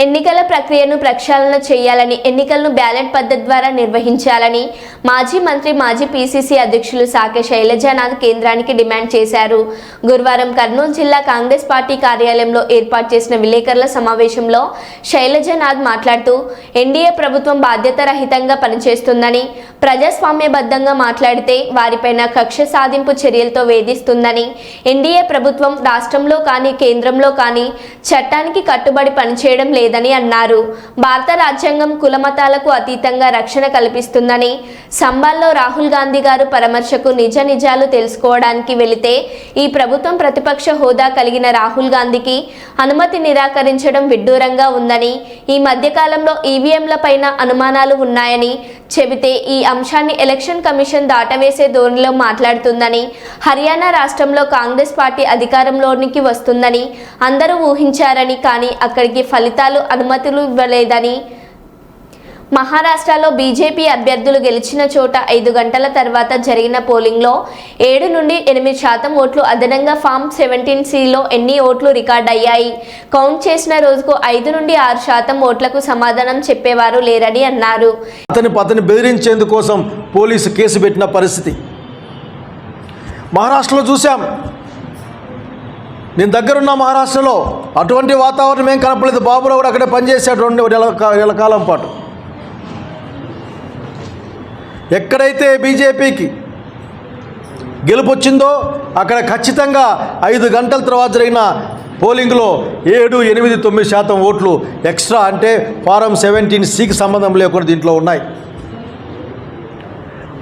ఎన్నికల ప్రక్రియను ప్రక్షాళన చేయాలని, ఎన్నికలను బ్యాలెట్ పద్ధతి ద్వారా నిర్వహించాలని మాజీ మంత్రి, మాజీ పీసీసీ అధ్యక్షులు సాకే శైలజానాథ్ కేంద్రానికి డిమాండ్ చేశారు. గురువారం కర్నూలు జిల్లా కాంగ్రెస్ పార్టీ కార్యాలయంలో ఏర్పాటు చేసిన విలేకరుల సమావేశంలో శైలజానాథ్ మాట్లాడుతూ, ఎన్డీఏ ప్రభుత్వం బాధ్యత రహితంగా పనిచేస్తుందని, ప్రజాస్వామ్యబద్ధంగా మాట్లాడితే వారిపైన కక్ష సాధింపు చర్యలతో వేధిస్తుందని, ఎన్డీఏ ప్రభుత్వం రాష్ట్రంలో కానీ కేంద్రంలో కానీ చట్టానికి కట్టుబడి పనిచేయడం లేదని అన్నారు. భారత రాజ్యాంగం కులమతాలకు అతీతంగా రక్షణ కల్పిస్తుందని, సంబాల్లో రాహుల్ గాంధీ గారు పరామర్శకు నిజ నిజాలు తెలుసుకోవడానికి వెళితే ఈ ప్రభుత్వం ప్రతిపక్ష హోదా కలిగిన రాహుల్ గాంధీకి అనుమతి నిరాకరించడం విడ్డూరంగా ఉందని, ఈ మధ్యకాలంలో ఈవీఎంల పైన అనుమానాలు ఉన్నాయని చెబితే ఈ అంశాన్ని ఎలక్షన్ కమిషన్ దాటవేసే ధోరణిలో మాట్లాడుతుందని, హర్యానా రాష్ట్రంలో కాంగ్రెస్ పార్టీ అధికారంలోనికి వస్తుందని అందరూ ఊహించారని, కానీ అక్కడికి ఫలితాలు అనుమతులు ఇవ్వలేదని, మహారాష్ట్రలో బీజేపీ అభ్యర్థులు గెలిచిన చోట 5 గంటల తర్వాత జరిగిన పోలింగ్లో 7 నుండి 8% ఓట్లు అదనంగా ఫామ్ 17(c)లో ఎన్ని ఓట్లు రికార్డ్ అయ్యాయి. కౌంట్ చేసిన రోజుకు 5 నుండి 6% ఓట్లకు సమాధానం చెప్పేవారు లేరని అన్నారు. అతని బెదిరించేందుకు కోసం పోలీసు కేసు పెట్టిన పరిస్థితి మహారాష్ట్రలో చూసాం. నేను దగ్గరున్న మహారాష్ట్రలో అటువంటి వాతావరణం ఏం కనపడలేదు. బాబురావు కూడా అక్కడే పనిచేశాడు 2 నెలల కాలం పాటు. ఎక్కడైతే బీజేపీకి గెలుపు వచ్చిందో అక్కడ ఖచ్చితంగా 5 గంటల తర్వాత జరిగిన పోలింగ్లో 7, 8, 9% ఓట్లు ఎక్స్ట్రా, అంటే ఫారం 17(c)కి సంబంధం లేకుండా దీంట్లో ఉన్నాయి.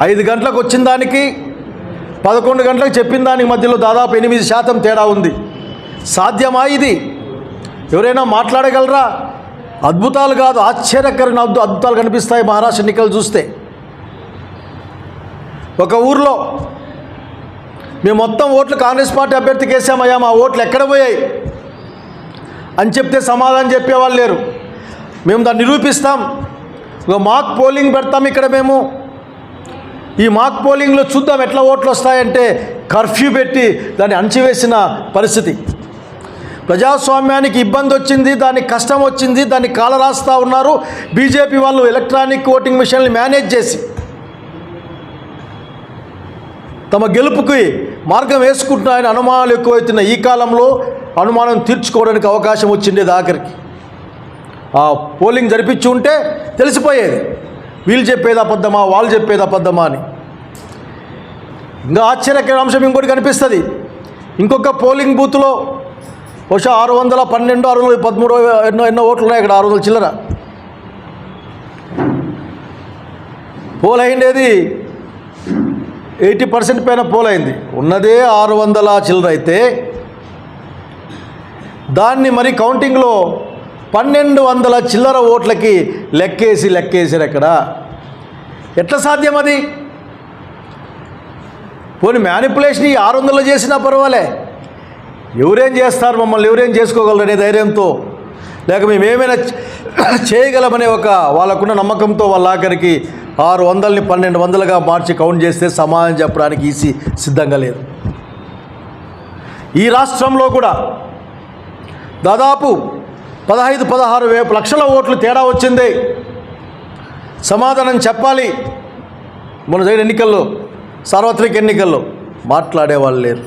5 గంటలకు వచ్చిన దానికి 11 గంటలకు చెప్పిన దానికి మధ్యలో దాదాపు 8% తేడా ఉంది. సాధ్యమా ఇది? ఎవరైనా మాట్లాడగలరా? అద్భుతాలు కాదు, ఆశ్చర్యకరమైన అద్భుతాలు కనిపిస్తాయి మహారాష్ట్ర ఎన్నికలు చూస్తే. ఒక ఊర్లో మేము మొత్తం ఓట్లు కాంగ్రెస్ పార్టీ అభ్యర్థికి వేసామయ్యా, మా ఓట్లు ఎక్కడ పోయాయి అని చెప్తే సమాధానం చెప్పేవాళ్ళు లేరు. మేము దాన్ని నిరూపిస్తాం, ఒక మాక్ పోలింగ్ పెడతాం ఇక్కడ మేము, ఈ మాక్ పోలింగ్లో చూద్దాం ఎట్లా ఓట్లు వస్తాయంటే కర్ఫ్యూ పెట్టి దాన్ని అణచివేసిన పరిస్థితి. ప్రజాస్వామ్యానికి ఇబ్బంది వచ్చింది, దానికి కష్టం వచ్చింది, దాన్ని కాలరాస్తూ ఉన్నారు బీజేపీ వాళ్ళు. ఎలక్ట్రానిక్ ఓటింగ్ మిషన్ని మేనేజ్ చేసి తమ గెలుపుకి మార్గం వేసుకుంటున్నాయని అనుమానాలు ఎక్కువైతున్న ఈ కాలంలో అనుమానం తీర్చుకోవడానికి అవకాశం వచ్చిండేది. ఆఖరికి ఆ పోలింగ్ జరిపించి ఉంటే తెలిసిపోయేది వీళ్ళు చెప్పేది అబద్ధమా, వాళ్ళు చెప్పేది అబద్ధమా అని. ఇంకా ఆశ్చర్యకర అంశం ఇంకోటి కనిపిస్తుంది. ఇంకొక పోలింగ్ బూత్లో బహుశా 612, 613 ఎన్నో ఓట్లు ఉన్నాయి. ఇక్కడ 600 చిల్లర పోల్ అయిండేది 80% పైన పోల్ అయింది. ఉన్నదే 600 చిల్లర అయితే దాన్ని మరి కౌంటింగ్లో 1200 చిల్లర ఓట్లకి లెక్కేసారు. ఎక్కడ ఎట్లా సాధ్యం అది? పోనీ మ్యానిపులేషన్ ఈ 600 చేసినా పర్వాలే, ఎవరేం చేస్తారు, మమ్మల్ని ఎవరేం చేసుకోగలరనే ధైర్యంతో, లేక మేము ఏమైనా చేయగలమనే ఒక వాళ్ళకున్న నమ్మకంతో వాళ్ళ ఆఖరికి 600ని 1200గా మార్చి కౌంట్ చేస్తే సమాధానం చెప్పడానికి సిద్ధంగా లేదు. ఈ రాష్ట్రంలో కూడా దాదాపు 15-16 లక్షల ఓట్లు తేడా వచ్చింది. సమాధానం చెప్పాలి. మొన్న జరిగిన ఎన్నికల్లో, సార్వత్రిక ఎన్నికల్లో మాట్లాడేవాళ్ళు లేరు.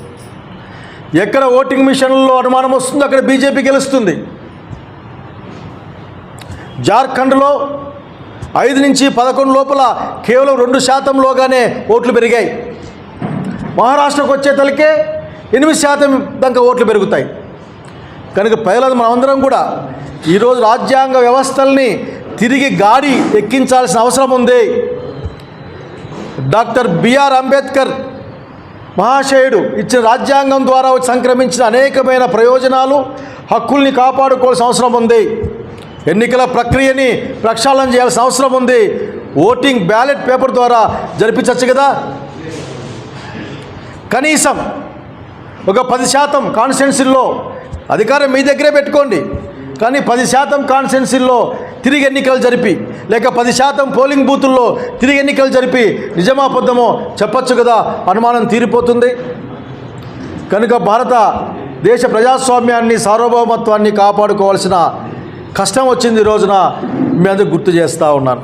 ఎక్కడ ఓటింగ్ మిషన్లలో అనుమానం వస్తుందో అక్కడ బీజేపీ గెలుస్తుంది. జార్ఖండ్లో 5 నుంచి 11 లోపల కేవలం 2%లోగానే ఓట్లు పెరిగాయి. మహారాష్ట్రకు వచ్చేతలకే 8% దాకా ఓట్లు పెరుగుతాయి. కనుక ప్రజలు మనమందరం కూడా ఈరోజు రాజ్యాంగ వ్యవస్థల్ని తిరిగి గాడి ఎక్కించాల్సిన అవసరం ఉంది. డాక్టర్ బిఆర్ అంబేద్కర్ మహాశయుడు ఇచ్చిన రాజ్యాంగం ద్వారా సంక్రమించిన అనేకమైన ప్రయోజనాలు, హక్కుల్ని కాపాడుకోవాల్సిన అవసరం ఉంది. ఎన్నికల ప్రక్రియని ప్రక్షాళన చేయాల్సిన అవసరం ఉంది. ఓటింగ్ బ్యాలెట్ పేపర్ ద్వారా జరిపించవచ్చు కదా. కనీసం ఒక 10% కాన్స్టిట్యున్సీల్లో అధికారం మీ దగ్గరే పెట్టుకోండి, కానీ 10% కాన్స్టిట్యున్సీల్లో తిరిగి ఎన్నికలు జరిపి, లేక 10% పోలింగ్ బూతుల్లో తిరిగి ఎన్నికలు జరిపి నిజమా అబద్ధమో చెప్పచ్చు కదా, అనుమానం తీరిపోతుంది. కనుక భారతదేశ ప్రజాస్వామ్యాన్ని, సార్వభౌమత్వాన్ని కాపాడుకోవాల్సిన కష్టం వచ్చింది ఈ రోజున మీ అందరికి గుర్తు చేస్తూ ఉన్నాను.